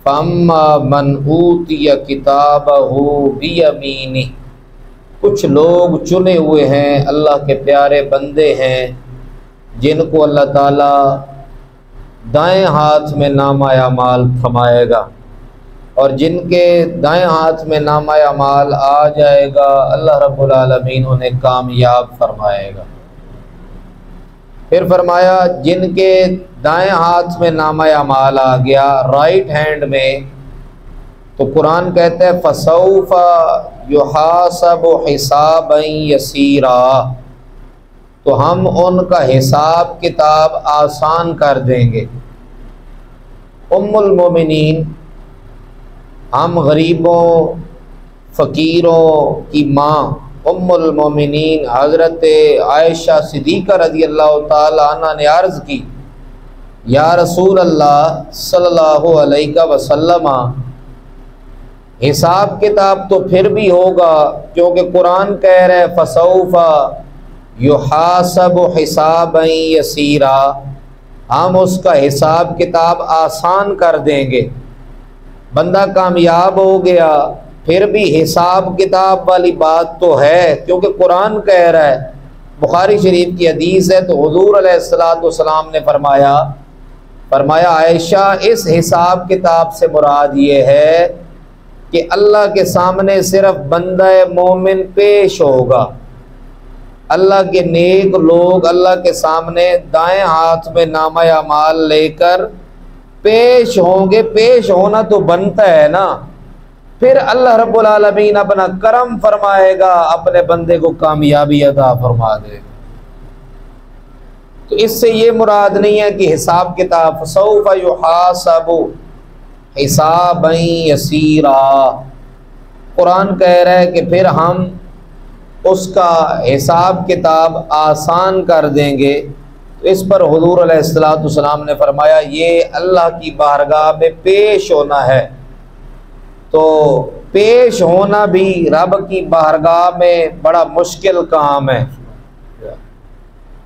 फम्मा मन ऊतिया किताबहू बियमीनी, कुछ लोग चुने हुए हैं, अल्लाह के प्यारे बंदे हैं जिनको अल्लाह ताला दाएं हाथ में नामा अमाल थमाएगा, और जिनके दाएं हाथ में नामा अमाल आ जाएगा अल्लाह रब्बुल आलमीन उन्हें कामयाब फरमाएगा। फिर फरमाया जिनके दाएं हाथ में नामा अमाल आ गया, राइट हैंड में, तो कुरान कहता है फसौफा युहासबु हिसाबन यसीरा, तो हम उनका हिसाब किताब आसान कर देंगे। उम्मुल मोमिनीन, हम गरीबों फ़कीरों की माँ उम्मुल मोमिनीन हज़रत आयशा सिद्दीक़ा रज़ियल्लाहु ताला अन्हा ने अर्ज़ की, या रसूल अल्लाह सल्लल्लाहु अलैहि वसल्लम, हिसाब किताब तो फिर भी होगा, क्योंकि कुरान कह रहा है फसौफा युहासबु हिसाबन यसीरा, हम उसका हिसाब किताब आसान कर देंगे। बंदा कामयाब हो गया, फिर भी हिसाब किताब वाली बात तो है, क्योंकि कुरान कह रहा है। बुखारी शरीफ की हदीस है, तो हुजूर अलैहिस्सलातु वस्सलाम ने फरमाया आयशा, इस हिसाब किताब से मुराद ये है कि अल्लाह के सामने सिर्फ बंदा मोमिन पेश होगा। अल्लाह के नेक लोग अल्लाह के सामने दाएं हाथ में नामा अमाल लेकर पेश होंगे। पेश होना तो बनता है ना, फिर अल्लाह रब्बुल आलमीन अपना करम फरमाएगा, अपने बंदे को कामयाबी अता फरमा देगा। तो इससे ये मुराद नहीं है कि हिसाब किताब सौफा युहासबु हिसाबन यसीरा, कुरान कह रहा है कि फिर हम उसका हिसाब किताब आसान कर देंगे। तो इस पर हुजूर अलैहिस्सलातु वस्सलाम ने फरमाया ये अल्लाह की बारगाह में पेश होना है, तो पेश होना भी रब की बारगाह में बड़ा मुश्किल काम है।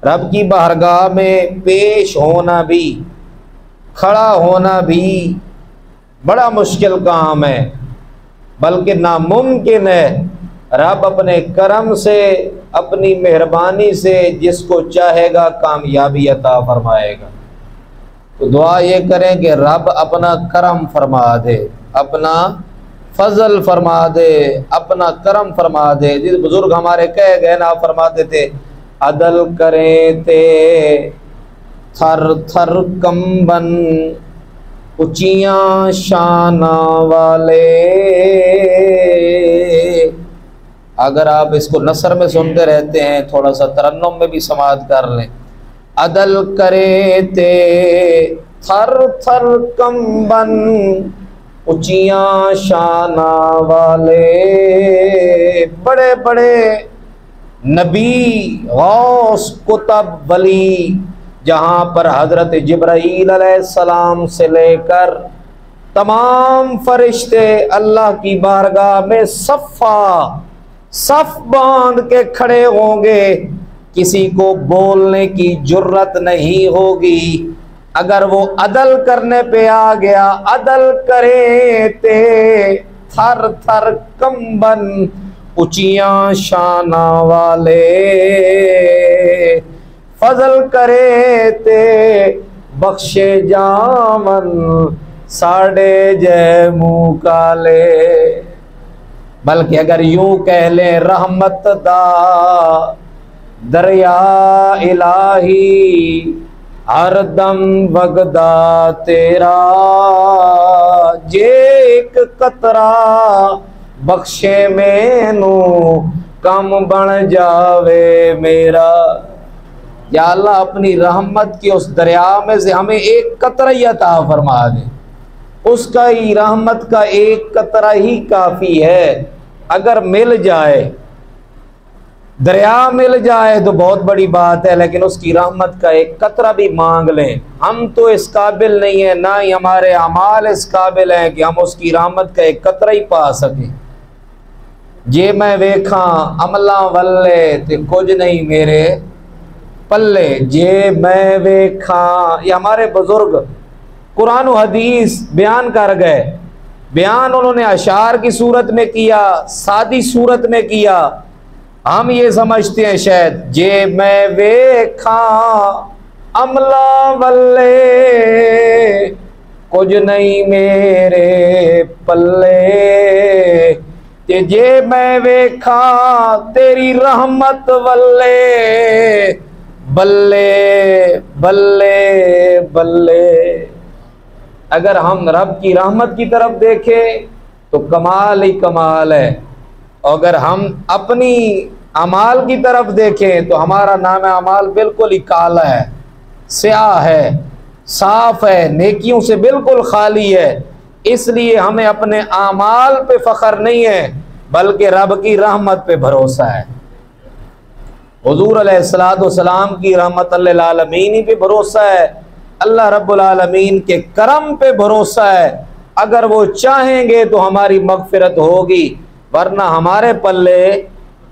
रब की बारगाह में पेश होना भी, खड़ा होना भी बड़ा मुश्किल काम है, बल्कि नामुमकिन है। रब अपने करम से, अपनी मेहरबानी से जिसको चाहेगा कामयाबी अता फरमाएगा। तो दुआ ये करें कि रब अपना करम फरमा दे, अपना फजल फरमा दे, अपना करम फरमा दे। जिस बुजुर्ग हमारे कह गए ना, फरमाते थे अदल करें ते थर थर कंबन ऊंचियां शाना वाले। अगर आप इसको नसर में सुनते रहते हैं, थोड़ा सा तरन्नुम में भी समाज कर लें। अदल करे ते थर थर कंबन ऊंचियां शाना वाले, बड़े बड़े नबी गौस कुतब वली, जहाँ पर हजरत जिब्राईल अलैहिस्सलाम से लेकर तमाम फरिश्ते अल्लाह की बारगाह में सफ बांध के खड़े होंगे, किसी को बोलने की जुर्रत नहीं होगी। अगर वो अदल करने पे आ गया, अदल करे ते थर थर कंबन ऊंचियां शाना वाले, फजल करे ते बख्शे जामन साढ़े जय मुँह काले। बल्कि अगर यूं कह ले रहमत दा दरिया इलाही हर दम वगदा तेरा, जे एक कतरा बख्शे मैनू कम बन जावे मेरा। या अल्लाह अपनी रहमत की उस दरिया में से हमें एक कतरा ही अता फरमा दे, उसका ही रहमत का एक कतरा ही काफ़ी है। अगर मिल जाए, दरिया मिल जाए तो बहुत बड़ी बात है, लेकिन उसकी रहमत का एक कतरा भी मांग लें। हम तो इस काबिल नहीं है, ना ही हमारे अमाल इस काबिल हैं कि हम उसकी रहमत का एक कतरा ही पा सकें। जे मैं वेखा अमला वल्ले ते कुछ नहीं मेरे पल्ले, जे मैं वेखा। ये हमारे बुजुर्ग कुरान और हदीस बयान कर गए। बयान उन्होंने अशार की सूरत में किया, सादी सूरत में किया। हम ये समझते हैं शायद जे मैं वेखा अमला वल्ले, कुछ नहीं मेरे पल्ले, जे मैं वेखा तेरी रहमत वल्ले, बल्ले बल्ले बल्ले। अगर हम रब की रहमत की तरफ देखें तो कमाल ही कमाल है, अगर हम अपनी अमाल की तरफ देखें तो हमारा नाम अमाल बिल्कुल ही काला है, स्याह है, साफ है, नेकियों से बिल्कुल खाली है। इसलिए हमें अपने आमाल पे फख्र नहीं है बल्कि रब की रहमत पे भरोसा है। हुजूर अलैहिस्सलाम की रहमत लिल आलमीन पे भरोसा है, अल्लाह रब्बुल आलमीन के करम पे भरोसा है। अगर वो चाहेंगे तो हमारी मगफिरत होगी, वरना हमारे पल्ले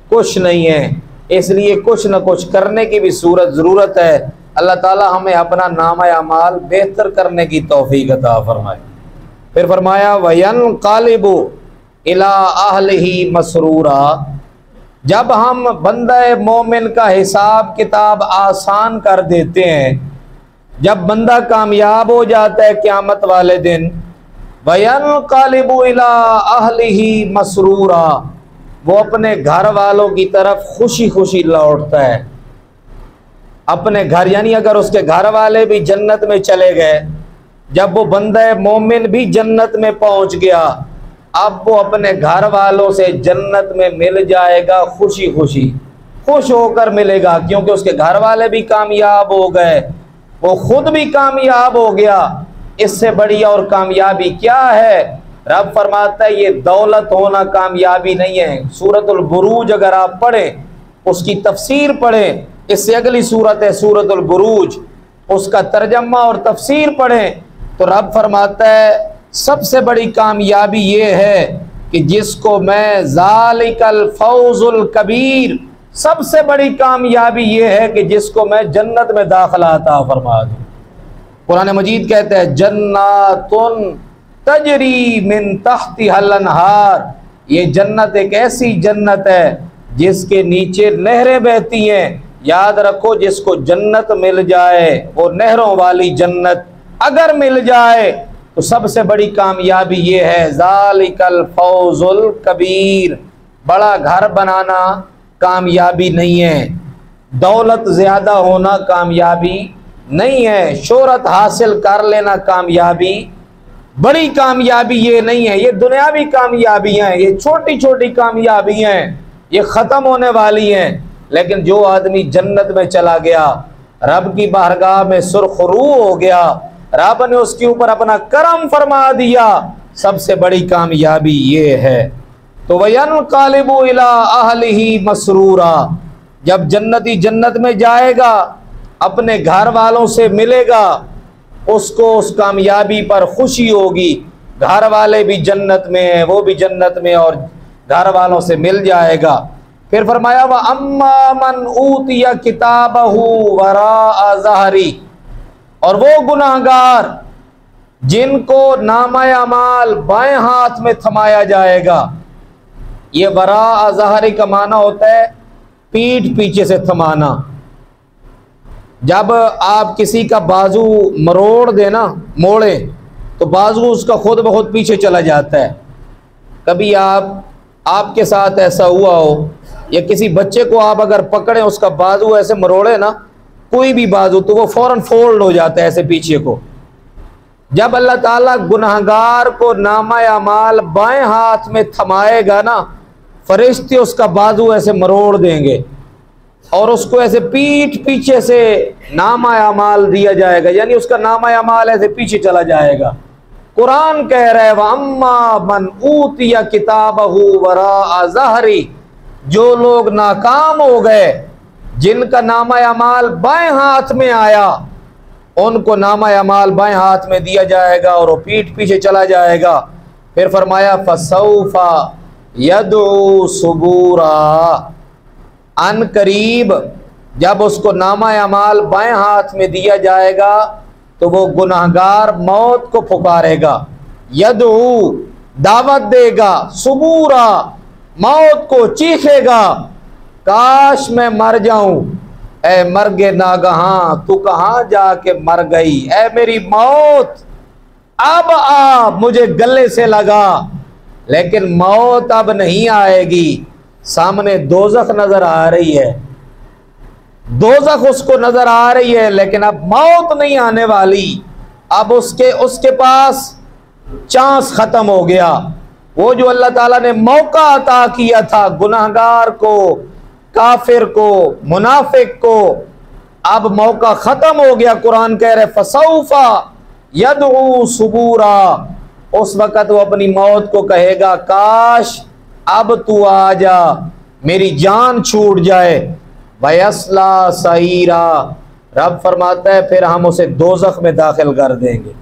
कुछ नहीं है। इसलिए कुछ न कुछ करने की भी ज़रूरत है। अल्लाह ताला हमें अपना नामा अमाल बेहतर करने की तौफीक अता फरमाए। फिर फरमाया वयनक़लिबु इला अहलिही मसरूरा, जब हम बंदा मोमिन का हिसाब किताब आसान कर देते हैं, जब बंदा कामयाब हो जाता है क़यामत वाले दिन, वयनक़लिबु इला अहलिही मसरूरा, वो अपने घर वालों की तरफ खुशी खुशी लौटता है। अपने घर, यानी अगर उसके घर वाले भी जन्नत में चले गए, जब वो बंदा मोमिन भी जन्नत में पहुंच गया, अब वो अपने घर वालों से जन्नत में मिल जाएगा, खुशी खुशी खुश होकर मिलेगा, क्योंकि उसके घर वाले भी कामयाब हो गए, वो खुद भी कामयाब हो गया। इससे बड़ी और कामयाबी क्या है? रब फरमाता है ये दौलत होना कामयाबी नहीं है। सूरतुल बुरूज अगर आप पढ़ें, उसकी तफसीर पढ़ें, इससे अगली सूरत है सूरतुल बुरूज, उसका तर्जमा और तफसीर पढ़ें तो रब फरमाता है सबसे बड़ी कामयाबी ये है कि जिसको मैं ज़ालिकल फौजुल कबीर, सबसे बड़ी कामयाबी ये है कि जिसको मैं जन्नत में दाखिला अता फरमा दूं। कुरान मजीद कहता है जन्नातुन तजरी मिन तहतिहल अनहार, ये जन्नत एक ऐसी जन्नत है जिसके नीचे नहरें बहती हैं। याद रखो, जिसको जन्नत मिल जाए, वो नहरों वाली जन्नत अगर मिल जाए तो सबसे बड़ी कामयाबी ये है ज़ालिकल फौजुल कबीर। बड़ा घर बनाना कामयाबी नहीं है, दौलत ज़्यादा होना कामयाबी नहीं है, शोहरत हासिल कर लेना कामयाबी, बड़ी कामयाबी ये नहीं है। ये दुनियावी कामयाबियाँ हैं, ये छोटी छोटी कामयाबियाँ हैं, ये ख़त्म होने वाली हैं। लेकिन जो आदमी जन्नत में चला गया, रब की बारगाह में सुरखरू हो गया, रब ने उसके ऊपर अपना करम फरमा दिया, सबसे बड़ी कामयाबी ये है। तो वयनक़लिबु इला अहलिही मसरूरा, जब जन्नती जन्नत में जाएगा, अपने घर वालों से मिलेगा, उसको उस कामयाबी पर खुशी होगी। घर वाले भी जन्नत में है, वो भी जन्नत में और घर वालों से मिल जाएगा। फिर फरमाया व अम्मा मन ऊतिया किताबहू वरा ज़हरी, और वो गुनाहगार जिनको नामा अमाल बाएं हाथ में थमाया जाएगा। ये वरा ज़हरी का माना होता है पीठ पीछे से थमाना। जब आप किसी का बाजू मरोड़ देना, मोड़े, तो बाजू उसका खुद ब खुद पीछे चला जाता है। कभी आपके साथ ऐसा हुआ हो, या किसी बच्चे को आप अगर पकड़े, उसका बाजू ऐसे मरोड़े ना, कोई भी बाजू, तो वो फौरन फोल्ड हो जाता है ऐसे पीछे को। जब अल्लाह ताला गुनाहगार को नामा अमाल बाएं हाथ में थमाएगा ना, फरिश्ते उसका बाजू ऐसे मरोड़ देंगे और उसको ऐसे पीठ पीछे से नामा अमाल दिया जाएगा, यानी उसका नामा अमाल ऐसे पीछे चला जाएगा। कुरान कह रहा है वअम्मा मन ऊतिया किताबहू वरा ज़हरी, जो लोग नाकाम हो गए, जिनका नामा अमाल बाएं हाथ में आया, उनको नामा अमाल बाएं हाथ में दिया जाएगा और वो पीठ पीछे चला जाएगा। फिर फरमाया फसौफा यदउ सुबूरा, अन करीब जब उसको नामा अमाल बाएं हाथ में दिया जाएगा तो वो गुनाहगार मौत को पुकारेगा, यदू दावत देगा, सुबूरा मौत को चीखेगा, काश मैं मर जाऊं, ऐ मर्गे नागहां तू कहां जाके मर गई, ऐ मेरी मौत अब आ मुझे गले से लगा। लेकिन मौत अब नहीं आएगी, सामने दोजख नजर आ रही है, दोजख उसको नजर आ रही है, लेकिन अब मौत नहीं आने वाली। अब उसके पास चांस खत्म हो गया। वो जो अल्लाह ताला ने मौका अता किया था गुनाहगार को, काफिर को, मुनाफिक को, अब मौका खत्म हो गया। कुरान कह रहे फसौफा यदऊ सुबूरा, उस वक़्त वो अपनी मौत को कहेगा, काश अब तू आ जा, मेरी जान छूट जाए। वयस्ला सईरा, रब फरमाता है फिर हम उसे दोज़ख में दाखिल कर देंगे,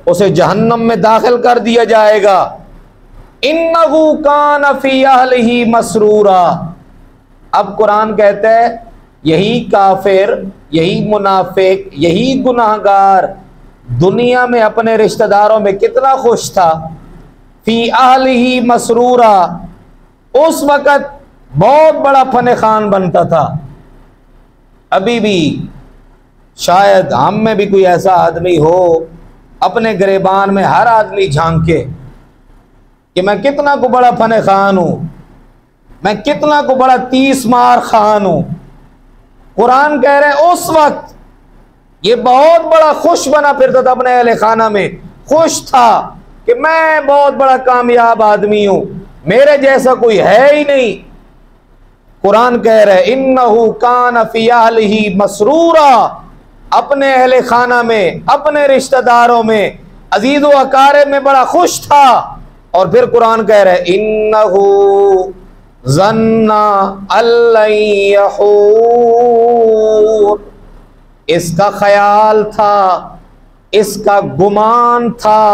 उसे जहन्नम में दाखिल कर दिया जाएगा। इन्नहु कान फी अहलिही मसरूरा। अब कुरान कहता है यही काफिर, यही मुनाफिक, यही गुनाहगार दुनिया में अपने रिश्तेदारों में कितना खुश था। फी अहलिही मसरूरा, उस वक़्त बहुत बड़ा फन खान बनता था। अभी भी शायद हम में भी कोई ऐसा आदमी हो, अपने गिरेबान में हर आदमी झांके कि मैं कितना को बड़ा फन खान हूं, मैं कितना को बड़ा 30 मार खान हूं। कुरान कह रहे उस वक्त ये बहुत बड़ा खुश बना फिरता था, अपने अहले खाना में खुश था कि मैं बहुत बड़ा कामयाब आदमी हूं, मेरे जैसा कोई है ही नहीं। कुरान कह रहे इन्नहु कान फी अहलिही मसरूरा, अपने अहले खाना में, अपने रिश्तेदारों में, अजीज़ व अकारिब में बड़ा खुश था। और फिर कुरान कह रहे इन्नहु ज़न्ना अल्लन यहूर, इसका ख्याल था, इसका गुमान था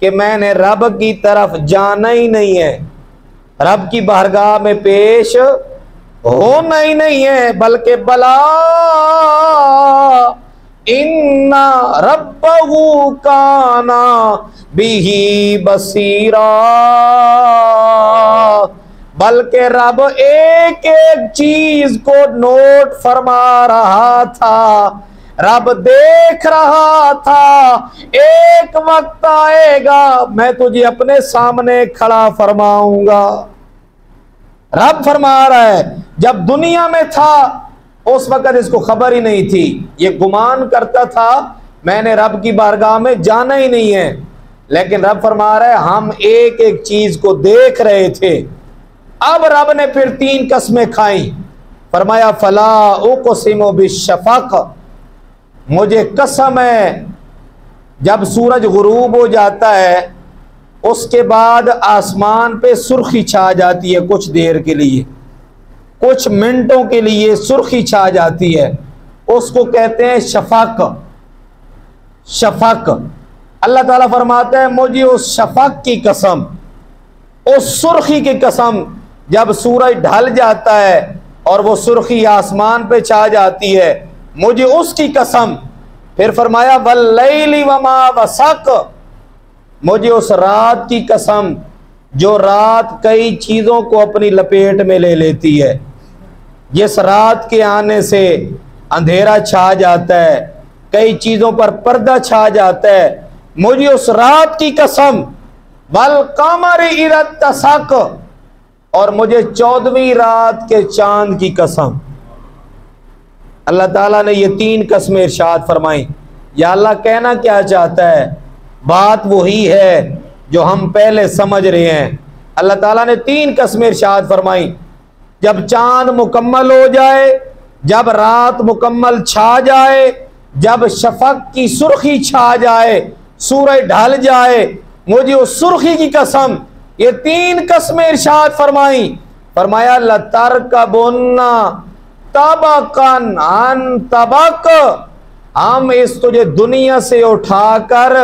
कि मैंने रब की तरफ जाना ही नहीं है, रब की बारगाह में पेश होना ही नहीं है, बल्कि बला इन्ना रब्बहु काना बिही बसीरा, बल्कि रब एक एक चीज को नोट फरमा रहा था, रब देख रहा था। एक वक्त आएगा मैं तुझे अपने सामने खड़ा फरमाऊंगा। रब फरमा रहा है, जब दुनिया में था उस वक्त इसको खबर ही नहीं थी, ये गुमान करता था मैंने रब की बारगाह में जाना ही नहीं है। लेकिन रब फरमा रहा है हम एक एक चीज को देख रहे थे। अब रब ने फिर 3 कसमें खाई, फरमाया फला उक़सिमु बिश्शफ़क़, मुझे कसम है जब सूरज गुरूब हो जाता है उसके बाद आसमान पे सुर्खी छा जाती है, कुछ देर के लिए, कुछ मिनटों के लिए सुर्खी छा जाती है, उसको कहते हैं शफक। शफक अल्लाह ताला फरमाता है मुझे उस शफक की कसम, उस सुर्खी की कसम, जब सूरज ढल जाता है और वो सुर्खी आसमान पे छा जाती है, मुझे उसकी कसम। फिर फरमाया वल्लैलि वमा वसक, मुझे उस रात की कसम जो रात कई चीज़ों को अपनी लपेट में ले लेती है, जिस रात के आने से अंधेरा छा जाता है, कई चीज़ों पर पर्दा छा जाता है, मुझे उस रात की कसम। वल कमर इज़ा तसक, और मुझे 14वीं रात के चांद की कसम। अल्लाह ताला ने ये 3 कसमें इरशाद फरमाई। या अल्लाह कहना क्या चाहता है? बात वही है जो हम पहले समझ रहे हैं। अल्लाह ताला ने 3 कसमें इरशाद फरमाई। जब चांद मुकम्मल हो जाए, जब रात मुकम्मल छा जाए, जब शफक की सुर्खी छा जाए, सूरज ढल जाए, मुझे उस सुर्खी की कसम। ये 3 कसमें इरशाद फरमाई। फरमाया लतरकबुन्ना तबकन अन तबक, हम इस तुझे दुनिया से उठाकर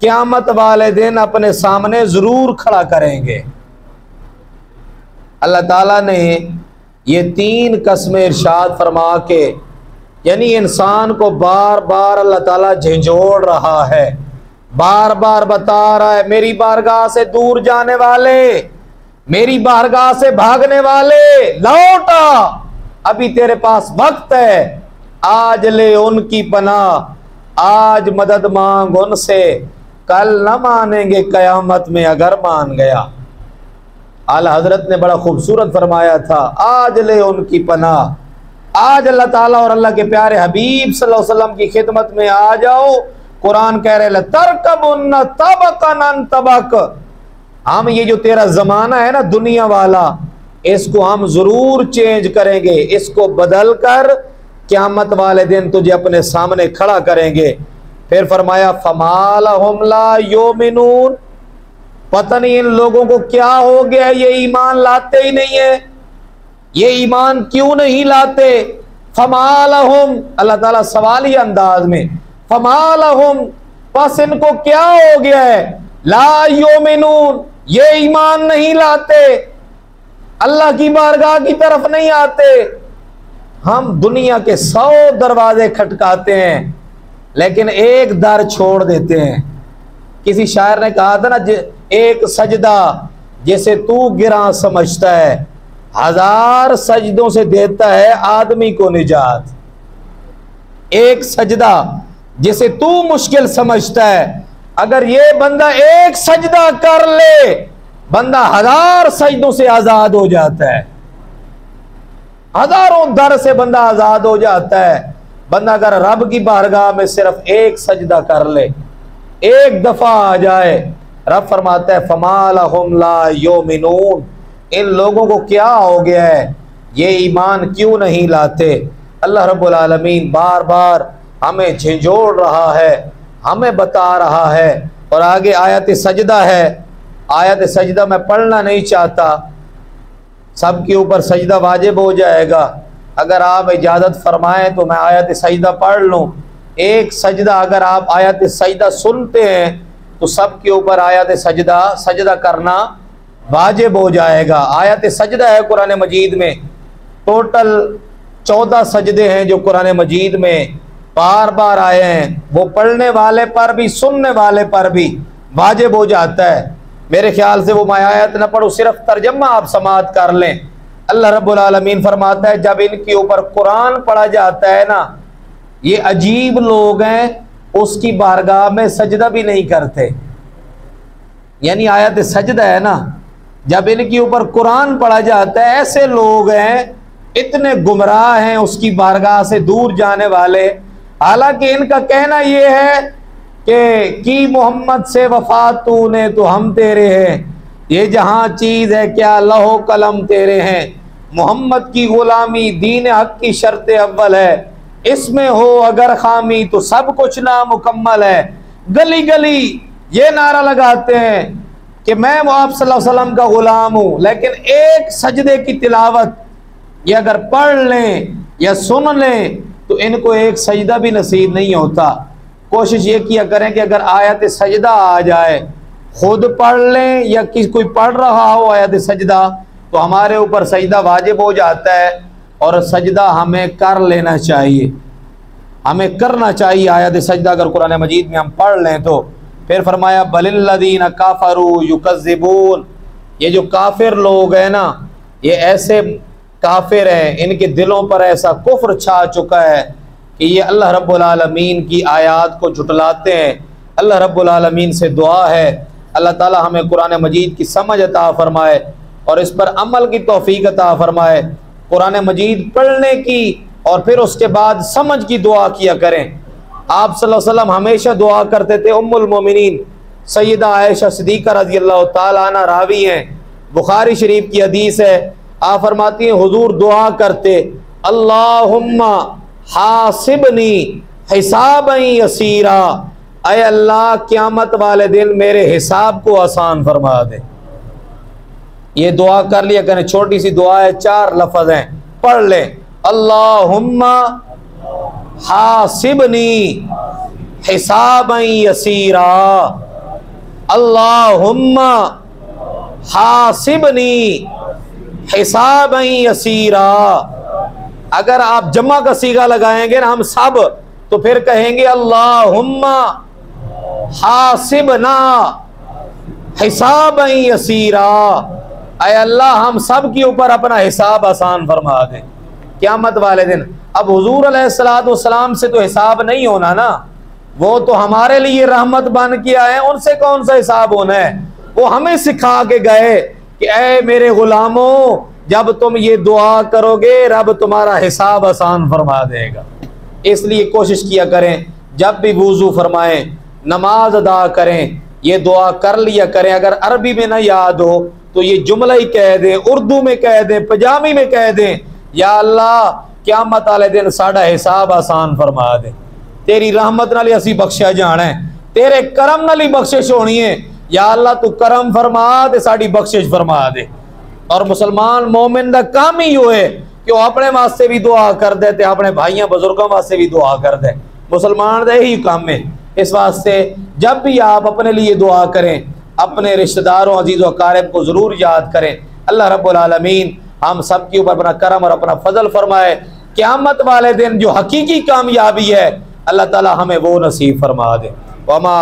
क़यामत वाले दिन अपने सामने जरूर खड़ा करेंगे। अल्लाह ताला ने ये 3 कसमें इरशाद फरमा के यानी इंसान को बार बार अल्लाह ताला झंझोड़ रहा है, बार बार बता रहा है मेरी बारगाह से दूर जाने वाले, मेरी बारगाह से भागने वाले, लौटा, अभी तेरे पास वक्त है, आज ले उनकी पनाह, आज मदद मांग उनसे, कल न मानेंगे कयामत में अगर मान गया। आला हजरत ने बड़ा खूबसूरत फरमाया था, आज ले उनकी पनाह, आज अल्लाह ताला और अल्लाह के प्यारे हबीब सल्लल्लाहु अलैहि वसल्लम की खिदमत में आ जाओ। कुरान कह रहे तरकबुन्ना तबकन तबक, हम ये जो तेरा जमाना है ना दुनिया वाला, इसको हम जरूर चेंज करेंगे, इसको बदल कर क़यामत वाले दिन तुझे अपने सामने खड़ा करेंगे। फिर फरमाया फमालहुम ला युमिनून, पता नहीं इन लोगों को क्या हो गया, ये ईमान लाते ही नहीं है, ये ईमान क्यों नहीं लाते। फमालहुम, अल्लाह ताला सवाली अंदाज में, फमालहुम, बस इनको क्या हो गया है, ला युमिनून, ये ईमान नहीं लाते, अल्लाह की बारगाह की तरफ नहीं आते। हम दुनिया के 100 दरवाजे खटकाते हैं लेकिन एक दर छोड़ देते हैं। किसी शायर ने कहा था ना, एक सजदा जैसे तू गिरा समझता है, 1000 सजदों से देता है आदमी को निजात। एक सजदा जिसे तू मुश्किल समझता है, अगर ये बंदा एक सजदा कर ले, बंदा 1000 सजदों से आजाद हो जाता है, हजारों दर से बंदा आजाद हो जाता है। बंदा अगर रब की बारगाह में सिर्फ एक सजदा कर ले, एक दफा आ जाए, रब फरमाता है फमालहुम ला युमिनून, इन लोगों को क्या हो गया है, ये ईमान क्यों नहीं लाते। अल्लाह रब्बुल आलमीन बार बार हमें झंझोड़ रहा है, हमें बता रहा है। और आगे आयत सजदा है, आयत सजदा मैं पढ़ना नहीं चाहता, सबके ऊपर सजदा वाजिब हो जाएगा। अगर आप इजाज़त फरमाएं तो मैं आयत सजदा पढ़ लूँ। एक सजदा अगर आप आयत सजदा सुनते हैं तो सबके ऊपर आयत सजदा करना वाजिब हो जाएगा। आयत सजदा है कुरान मजीद में, टोटल 14 सजदे हैं जो कुरान मजीद में बार बार आए हैं, वो पढ़ने वाले पर भी सुनने वाले पर भी वाजिब हो जाता है। मेरे ख्याल से वो मैं आयत न पढ़ूं, सिर्फ तर्जमा आप समाअत कर लें। अल्लाह रब्बुल आलमीन फरमाता है जब इनके ऊपर कुरान पढ़ा जाता है ना, ये अजीब लोग हैं, उसकी बारगाह में सजदा भी नहीं करते। यानी आयत सजदा है ना, जब इनके ऊपर कुरान पढ़ा जाता है, ऐसे लोग हैं, इतने गुमराह हैं, उसकी बारगाह से दूर जाने वाले। हालांकि इनका कहना यह है कि मोहम्मद से वफा तूने तो हम तेरे हैं, ये जहां चीज है क्या लहो कलम तेरे हैं, मोहम्मद की गुलामी दीन हक की शर्त अव्वल है, इसमें हो अगर खामी तो सब कुछ नामुकम्मल है। गली गली ये नारा लगाते हैं कि मैं आप सल्लल्लाहु अलैहि वसल्लम का गुलाम हूं, लेकिन एक सजदे की तिलावत ये अगर पढ़ लें या सुन लें तो इनको एक सजदा भी नसीब नहीं होता। कोशिश ये किया करें कि अगर आयत सजदा आ जाए, खुद पढ़ लें या किसी कोई पढ़ रहा हो आयत सजदा, तो हमारे ऊपर सजदा वाजिब हो जाता है और सजदा हमें कर लेना चाहिए, हमें करना चाहिए आयत सजदा अगर कुरान मजीद में हम पढ़ लें तो। फिर फरमाया बलिल्लज़ीना काफरू युकज़्ज़िबून, ये जो काफिर लोग हैं ना, ये ऐसे काफिर हैं, इनके दिलों पर ऐसा कुफ्र छा चुका है कि ये अल्लाह रब्बुल आलमीन की आयात को झुटलाते हैं। अल्लाह रब्बुल आलमीन से दुआ है अल्लाह ताला हमें कुरान मजीद की समझ अता फरमाए और इस पर अमल की तौफीक अता फरमाए। कुरान मजीद पढ़ने की और फिर उसके बाद समझ की दुआ किया करें। आप सल्लल्लाहु अलैहि वसल्लम हमेशा दुआ करते थे। उम्मुल मोमिनीन सैयदा आयशा सिद्दीक़ा रज़ियल्लाहु ताला अन्हा रावी हैं, बुखारी शरीफ की हदीस है। आप फरमाती हैं हुजूर दुआ करते अल्लाहुम्मा हासिबनी हिसाबन यसीरा, अय अल्लाह क़यामत वाले दिन मेरे हिसाब को आसान फरमा दे। ये दुआ कर लिया करें, छोटी सी दुआ है, 4 लफ्ज़ हैं, पढ़ ले। अल्लाहुम्मा हासिबनी हिसाबन यसीरा, अल्लाहुम्मा हासिबनी हिसाबन यसीरा, अगर आप जमा का सीगा लगाएंगे ना हम सब, तो फिर कहेंगे अल्लाहुम्मा हासिबना हिसाबन यसीरा, ऐ अल्लाह हम सब के ऊपर अपना हिसाब आसान फरमा दे क़यामत वाले दिन। अब हुजूर अलैहिस्सलाम से तो हिसाब नहीं होना ना, वो तो हमारे लिए रहमत बन के आए, उनसे कौन सा हिसाब होना है। वो हमें सिखा के गए कि ऐ मेरे गुलामों, जब तुम ये दुआ करोगे रब तुम्हारा हिसाब आसान फरमा देगा। इसलिए कोशिश किया करें जब भी वुजू फरमाएं, नमाज अदा करें, ये दुआ कर लिया करें। अगर अरबी में ना याद हो तो ये जुमला ही कह दें, उर्दू में कह दें, पंजाबी में कह दें, या अल्लाह क़यामत वाले दिन साड़ा हिसाब आसान फरमा दे, तेरी रहमत नाल असी बख्शिया जाना है, तेरे करम नाल ही बख्शिश होनी है। या अल्लाह तू करम फरमा दे, साड़ी बख्शिश फरमा दे। और मुसलमान मोमिन दा काम ही होए कि वह अपने वास्ते भी दुआ कर दे, ते अपने भाइयों बुजुर्गों वास्ते भी दुआ कर दे। मुसलमान का यही काम है। इस वास्ते जब भी आप अपने लिए दुआ करें, अपने रिश्तेदारों अजीज़ों अकारिब को ज़रूर याद करें। अल्लाह रब्बुल आलमीन हम सब के ऊपर अपना करम और अपना फजल फरमाए। क़यामत वाले दिन जो हकीकी कामयाबी है, अल्लाह ताला हमें वो नसीब फरमा दे। वमा